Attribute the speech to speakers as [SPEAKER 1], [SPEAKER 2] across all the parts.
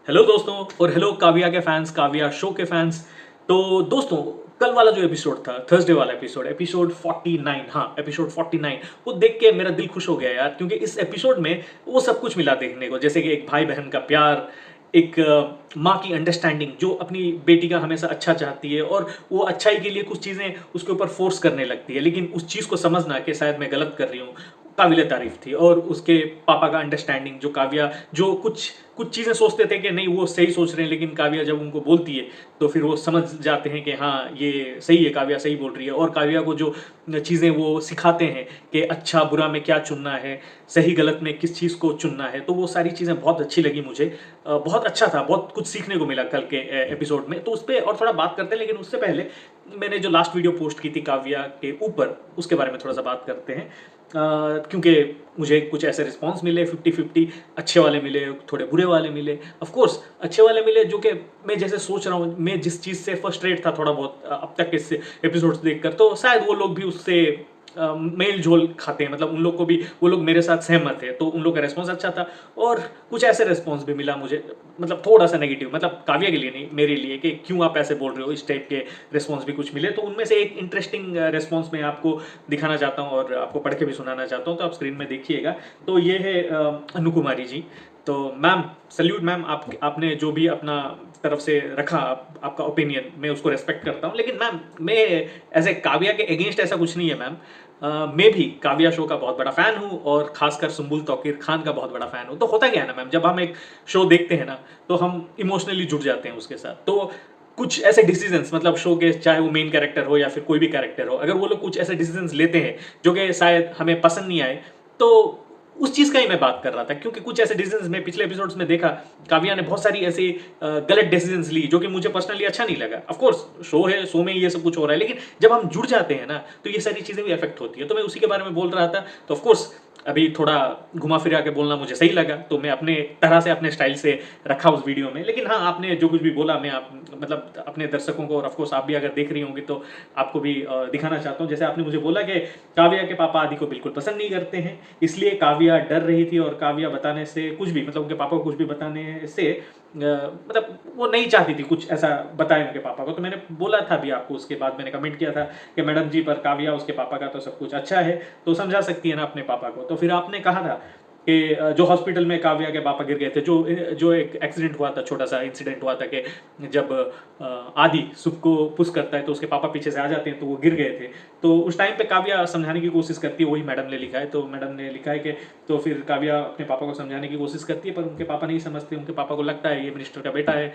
[SPEAKER 1] Hello दोस्तों और hello Kavya के फैंस, काव्या शो के फैंस। तो दोस्तों, कल वाला जो एपिसोड था, थर्सडे वाला एपिसोड, एपिसोड 49, हाँ एपिसोड 49, वो देख के मेरा दिल खुश हो गया यार, क्योंकि इस एपिसोड में वो सब कुछ मिला देखने को, जैसे कि एक भाई बहन का प्यार, एक माँ की अंडरस्टैंडिंग जो अपनी बेटी का हमेशा अच्छा चाहती है और वो अच्छाई के लिए कुछ चीज़ें उसके ऊपर फोर्स करने लगती है, लेकिन उस चीज़ को समझना कि शायद मैं गलत कर रही हूँ, काबिल तारीफ थी। और उसके पापा का अंडरस्टैंडिंग, जो काव्या जो कुछ कुछ चीज़ें सोचते थे कि नहीं वो सही सोच रहे हैं, लेकिन काव्या जब उनको बोलती है तो फिर वो समझ जाते हैं कि हाँ ये सही है, काव्या सही बोल रही है। और काव्या को जो चीज़ें वो सिखाते हैं कि अच्छा बुरा में क्या चुनना है, सही गलत में किस चीज़ को चुनना है, तो वो सारी चीज़ें बहुत अच्छी लगी मुझे। बहुत अच्छा था, बहुत कुछ सीखने को मिला कल के एपिसोड में। तो उस पर और थोड़ा बात करते हैं, लेकिन उससे पहले मैंने जो लास्ट वीडियो पोस्ट की थी काव्या के ऊपर, उसके बारे में थोड़ा सा बात करते हैं। क्योंकि मुझे कुछ ऐसे रिस्पॉन्स मिले 50-50, अच्छे वाले मिले, थोड़े बुरे वाले मिले। ऑफ कोर्स अच्छे वाले मिले जो कि मैं जैसे सोच रहा हूँ, मैं जिस चीज़ से फ्रस्ट्रेट था थोड़ा बहुत अब तक इस एपिसोड्स देखकर, तो शायद वो लोग भी उससे मेल जोल खाते हैं, मतलब उन लोग को भी, वो लोग मेरे साथ सहमत है, तो उन लोग का रिस्पॉन्स अच्छा था। और कुछ ऐसे रिस्पॉन्स भी मिला मुझे, मतलब थोड़ा सा नेगेटिव, मतलब काव्या के लिए नहीं, मेरे लिए, कि क्यों आप ऐसे बोल रहे हो, इस टाइप के रिस्पॉन्स भी कुछ मिले। तो उनमें से एक इंटरेस्टिंग रिस्पॉन्स मैं आपको दिखाना चाहता हूँ और आपको पढ़ के भी सुनाना चाहता हूँ, तो आप स्क्रीन में देखिएगा। तो ये है अनु कुमारी जी। तो मैम, सल्यूट मैम, आपने जो भी अपना तरफ से रखा, आपका ओपिनियन, मैं उसको रेस्पेक्ट करता हूँ। लेकिन मैम, मैं ऐसे काव्या के अगेंस्ट ऐसा कुछ नहीं है मैम। मैं भी काव्या शो का बहुत बड़ा फ़ैन हूँ और खासकर सुम्बुल तौकीर खान का बहुत बड़ा फ़ैन हूँ। तो होता क्या है ना मैम, जब हम एक शो देखते हैं ना, तो हम इमोशनली जुड़ जाते हैं उसके साथ। तो कुछ ऐसे डिसीजंस, मतलब शो के, चाहे वो मेन कैरेक्टर हो या फिर कोई भी कैरेक्टर हो, अगर वो लोग कुछ ऐसे डिसीजंस लेते हैं जो कि शायद हमें पसंद नहीं आए, तो उस चीज़ का ही मैं बात कर रहा था। क्योंकि कुछ ऐसे डिसीजंस में पिछले एपिसोड्स में देखा, काव्या ने बहुत सारी ऐसी गलत डिसीजंस ली जो कि मुझे पर्सनली अच्छा नहीं लगा। ऑफ कोर्स शो है, शो में ये सब कुछ हो रहा है, लेकिन जब हम जुड़ जाते हैं ना, तो ये सारी चीज़ें भी अफेक्ट होती है। तो मैं उसी के बारे में बोल रहा था। तो ऑफकोर्स अभी थोड़ा घुमा फिरा के बोलना मुझे सही लगा, तो मैं अपने तरह से, अपने स्टाइल से रखा उस वीडियो में। लेकिन हाँ, आपने जो कुछ भी बोला, मैं आप मतलब अपने दर्शकों को, और ऑफकोर्स आप भी अगर देख रही होंगी तो आपको भी दिखाना चाहता हूँ। जैसे आपने मुझे बोला कि काव्या के पापा आदि को बिल्कुल पसंद नहीं करते हैं, इसलिए काव्या डर रही थी, और काव्या बताने से कुछ भी, मतलब उनके पापा को कुछ भी बताने से मतलब वो नहीं चाहती थी कुछ ऐसा बताए उनके पापा को। तो मैंने बोला था भी आपको, उसके बाद मैंने कमेंट किया था कि मैडम जी, पर काव्या, उसके पापा का तो सब कुछ अच्छा है, तो समझा सकती है ना अपने पापा को। तो फिर आपने कहा था कि जो हॉस्पिटल में काव्या के पापा गिर गए थे, जो जो एक एक्सीडेंट हुआ था, छोटा सा इंसिडेंट हुआ था कि जब आदि सुख को पुश करता है तो उसके पापा पीछे से आ जाते हैं, तो वो गिर गए थे। तो उस टाइम पे काव्या समझाने की कोशिश करती है, वही मैडम ने लिखा है। तो मैडम ने लिखा है कि तो फिर काव्या अपने पापा को समझाने की कोशिश करती है, पर उनके पापा नहीं समझते। उनके पापा को लगता है ये मिनिस्टर का बेटा है,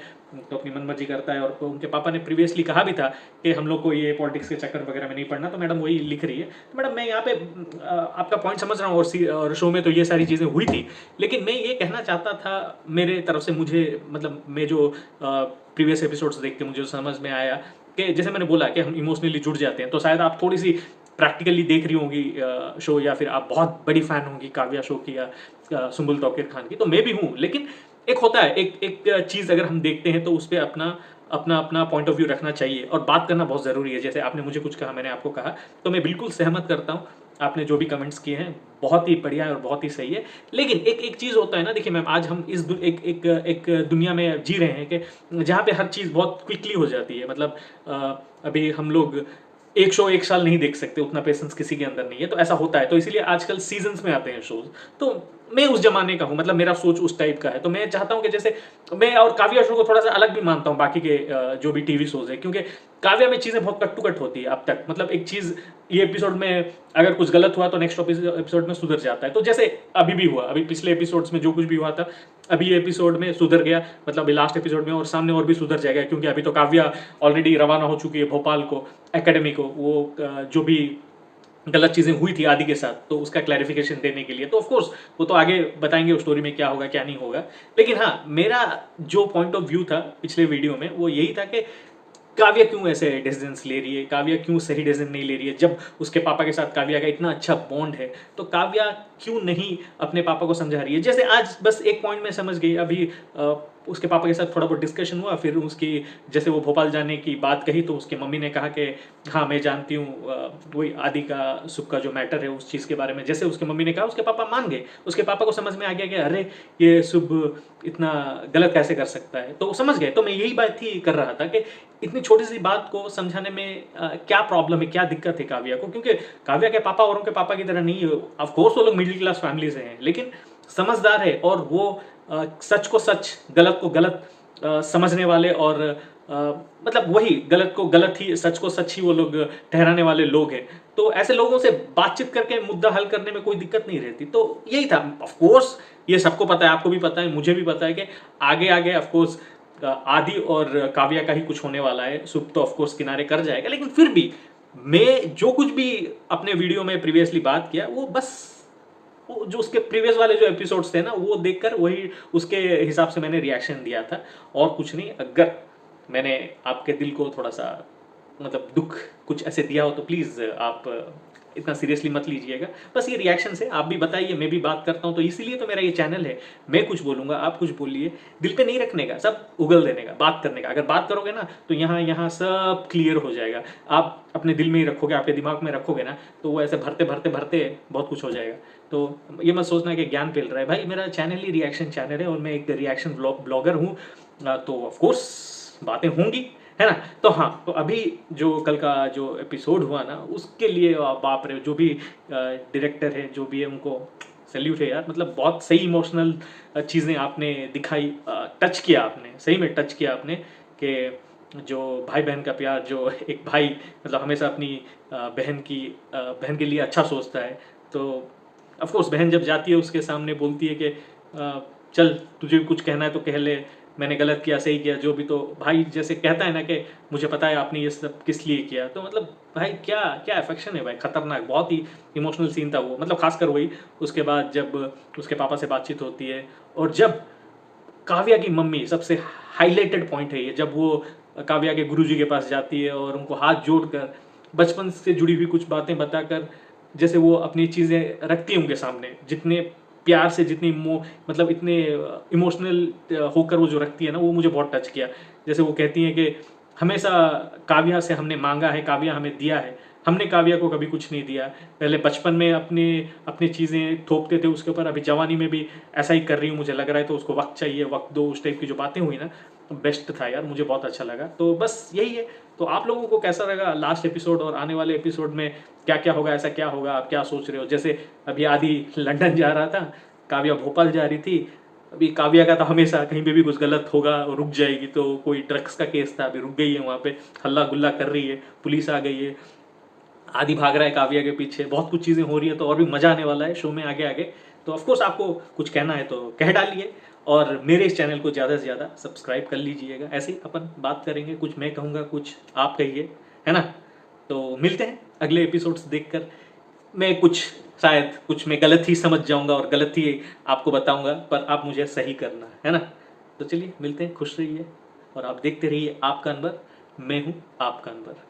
[SPEAKER 1] तो अपनी मनमर्जी करता है। और तो उनके पापा ने प्रीवियसली कहा भी था कि हम लोग को ये पॉलिटिक्स के चक्कर वगैरह में नहीं पड़ना। तो मैडम वही लिख रही है। तो मैडम, मैं यहाँ पे आपका पॉइंट समझ रहा हूँ, और शो में तो ये सारी चीज़ें हुई थी, लेकिन मैं ये कहना चाहता था मेरे तरफ से, मुझे मतलब मैं जो प्रीवियस एपिसोड्स देख के मुझे समझ में आया कि जैसे मैंने बोला कि हम इमोशनली जुड़ जाते हैं। तो शायद आप थोड़ी सी प्रैक्टिकली देख रही होंगी शो, या फिर आप बहुत बड़ी फ़ैन होंगी काव्या शो की या सुम्बुल तौकीर खान की। तो मैं भी हूँ, लेकिन एक होता है, एक एक चीज़ अगर हम देखते हैं तो उस पर अपना अपना अपना पॉइंट ऑफ व्यू रखना चाहिए, और बात करना बहुत ज़रूरी है। जैसे आपने मुझे कुछ कहा, मैंने आपको कहा, तो मैं बिल्कुल सहमत करता हूँ। आपने जो भी कमेंट्स किए हैं बहुत ही बढ़िया है और बहुत ही सही है। लेकिन एक एक चीज़ होता है ना, देखिए मैम, आज हम इस एक दुनिया में जी रहे हैं कि जहाँ पे हर चीज़ बहुत क्विकली हो जाती है। मतलब अभी हम लोग एक शो एक साल नहीं देख सकते, उतना पेशेंस किसी के अंदर नहीं है, तो ऐसा होता है। तो इसीलिए आजकल सीजन्स में आते हैं शोज। तो मैं उस जमाने का हूँ, मतलब मेरा सोच उस टाइप का है। तो मैं चाहता हूँ कि जैसे मैं और काव्या शो को थोड़ा सा अलग भी मानता हूँ बाकी के जो भी टीवी शोज है, क्योंकि काव्या में चीज़ें बहुत कट टू कट होती है अब तक। मतलब एक चीज़ ये एपिसोड में अगर कुछ गलत हुआ तो नेक्स्ट एपिसोड में सुधर जाता है। तो जैसे अभी भी हुआ, अभी पिछले एपिसोड्स में जो कुछ भी हुआ था, अभी ये एपिसोड में सुधर गया, मतलब अभी लास्ट एपिसोड में, और सामने और भी सुधर जाएगा। क्योंकि अभी तो काव्या ऑलरेडी रवाना हो चुकी है भोपाल को, एकेडमी को, वो जो भी गलत चीज़ें हुई थी आदि के साथ, तो उसका क्लैरिफिकेशन देने के लिए। तो ऑफकोर्स वो तो आगे बताएंगे उस स्टोरी में क्या होगा क्या नहीं होगा। लेकिन हाँ, मेरा जो पॉइंट ऑफ व्यू था पिछले वीडियो में, वो यही था कि काव्या क्यों ऐसे डिसीजंस ले रही है, काव्या क्यों सही डिसीजन नहीं ले रही है, जब उसके पापा के साथ काव्या का इतना अच्छा बॉन्ड है। तो काव्या क्यों नहीं अपने पापा को समझा रही है। जैसे आज बस एक पॉइंट में समझ गई, अभी उसके पापा के साथ थोड़ा बहुत डिस्कशन हुआ, फिर उसकी जैसे वो भोपाल जाने की बात कही तो उसकी मम्मी ने कहा कि हाँ मैं जानती हूँ, वही आदि का सुख का जो मैटर है उस चीज़ के बारे में जैसे उसकी मम्मी ने कहा, उसके पापा मान गए। उसके पापा को समझ में आ गया कि अरे ये शुभ इतना गलत कैसे कर सकता है, तो वो समझ गए। तो मैं यही बात ही कर रहा था कि इतनी छोटी सी बात को समझाने में क्या प्रॉब्लम है, क्या दिक्कत है काव्या को, क्योंकि काव्या के पापा औरों के पापा की तरह नहीं है। ऑफ कोर्स वो लोग मिडिल क्लास फैमिली से हैं, लेकिन समझदार है और वो सच को सच, गलत को गलत समझने वाले और मतलब वही गलत को गलत ही, सच को सच ही वो लोग ठहराने वाले लोग हैं। तो ऐसे लोगों से बातचीत करके मुद्दा हल करने में कोई दिक्कत नहीं रहती। तो यही था। ऑफ कोर्स ये सबको पता है, आपको भी पता है, मुझे भी पता है कि आगे आगे ऑफ कोर्स आदि और काव्या का ही कुछ होने वाला है। शुभ तो ऑफ कोर्स किनारे कर जाएगा, लेकिन फिर भी मैं जो कुछ भी अपने वीडियो में प्रीवियसली बात किया वो बस वो जो उसके प्रीवियस वाले जो एपिसोड्स थे ना वो देखकर वही उसके हिसाब से मैंने रिएक्शन दिया था और कुछ नहीं। अगर मैंने आपके दिल को थोड़ा सा मतलब दुख कुछ ऐसे दिया हो तो प्लीज़ आप इतना सीरियसली मत लीजिएगा। बस ये रिएक्शन से आप भी बताइए, मैं भी बात करता हूँ, तो इसीलिए तो मेरा ये चैनल है। मैं कुछ बोलूँगा, आप कुछ बोलिए, दिल पे नहीं रखने का, सब उगल देने का, बात करने का। अगर बात करोगे ना तो यहाँ यहाँ सब क्लियर हो जाएगा। आप अपने दिल में ही रखोगे, आपके दिमाग में रखोगे ना, तो वो ऐसे भरते भरते भरते बहुत कुछ हो जाएगा। तो ये मत सोचना कि ज्ञान फैल रहा है। भाई मेरा चैनल ही रिएक्शन चैनल है और मैं एक रिएक्शन ब्लॉगर हूँ, तो ऑफकोर्स बातें होंगी, है ना। तो हाँ, तो अभी जो कल का जो एपिसोड हुआ ना उसके लिए बाप रे, जो भी डायरेक्टर है, जो भी है, उनको सैल्यूट है यार। मतलब बहुत सही इमोशनल चीज़ें आपने दिखाई, टच किया आपने, सही में टच किया आपने कि जो भाई बहन का प्यार, जो एक भाई मतलब हमेशा अपनी बहन के लिए अच्छा सोचता है। तो ऑफ कोर्स बहन जब जाती है उसके सामने बोलती है कि चल तुझे भी कुछ कहना है तो कह ले, मैंने गलत किया सही किया जो भी, तो भाई जैसे कहता है ना कि मुझे पता है आपने ये सब किस लिए किया। तो मतलब भाई क्या क्या अफेक्शन है भाई, खतरनाक, बहुत ही इमोशनल सीन था वो। मतलब खासकर वही उसके बाद जब उसके पापा से बातचीत होती है और जब काव्या की मम्मी, सबसे हाईलाइटेड पॉइंट है ये, जब वो काव्या के गुरुजी के पास जाती है और उनको हाथ जोड़कर बचपन से जुड़ी हुई कुछ बातें बताकर जैसे वो अपनी चीज़ें रखती है उनके सामने, जितने प्यार से, जितनी मतलब इतने इमोशनल होकर वो जो रखती है ना, वो मुझे बहुत टच किया। जैसे वो कहती हैं कि हमेशा काव्या से हमने मांगा है, काव्या हमें दिया है, हमने काव्या को कभी कुछ नहीं दिया। पहले बचपन में अपने अपनी चीज़ें थोपते थे उसके ऊपर, अभी जवानी में भी ऐसा ही कर रही हूँ मुझे लग रहा है, तो उसको वक्त चाहिए, वक्त दो, उस टाइप की जो बातें हुई ना, बेस्ट था यार, मुझे बहुत अच्छा लगा। तो बस यही है। तो आप लोगों को कैसा लगा लास्ट एपिसोड और आने वाले एपिसोड में क्या क्या होगा, ऐसा क्या होगा, आप क्या सोच रहे हो। जैसे अभी आदि लंदन जा रहा था, काव्या भोपाल जा रही थी। अभी काव्या का तो हमेशा कहीं पे भी कुछ गलत होगा रुक जाएगी, तो कोई ड्रग्स का केस था, अभी रुक गई है वहाँ पे, हल्ला गुल्ला कर रही है, पुलिस आ गई है, आदि भाग रहा है काव्या के पीछे, बहुत कुछ चीज़ें हो रही है। तो और भी मज़ा आने वाला है शो में आगे आगे। तो ऑफकोर्स आपको कुछ कहना है तो कह डालिए और मेरे इस चैनल को ज़्यादा से ज़्यादा सब्सक्राइब कर लीजिएगा। ऐसे ही अपन बात करेंगे, कुछ मैं कहूँगा कुछ आप कहिए, है ना। तो मिलते हैं अगले एपिसोड्स देखकर। मैं कुछ शायद कुछ मैं गलत ही समझ जाऊंगा और गलत ही आपको बताऊंगा, पर आप मुझे सही करना है ना। तो चलिए मिलते हैं, खुश रहिए और आप देखते रहिए आपका अनवर। मैं हूँ आपका अनवर।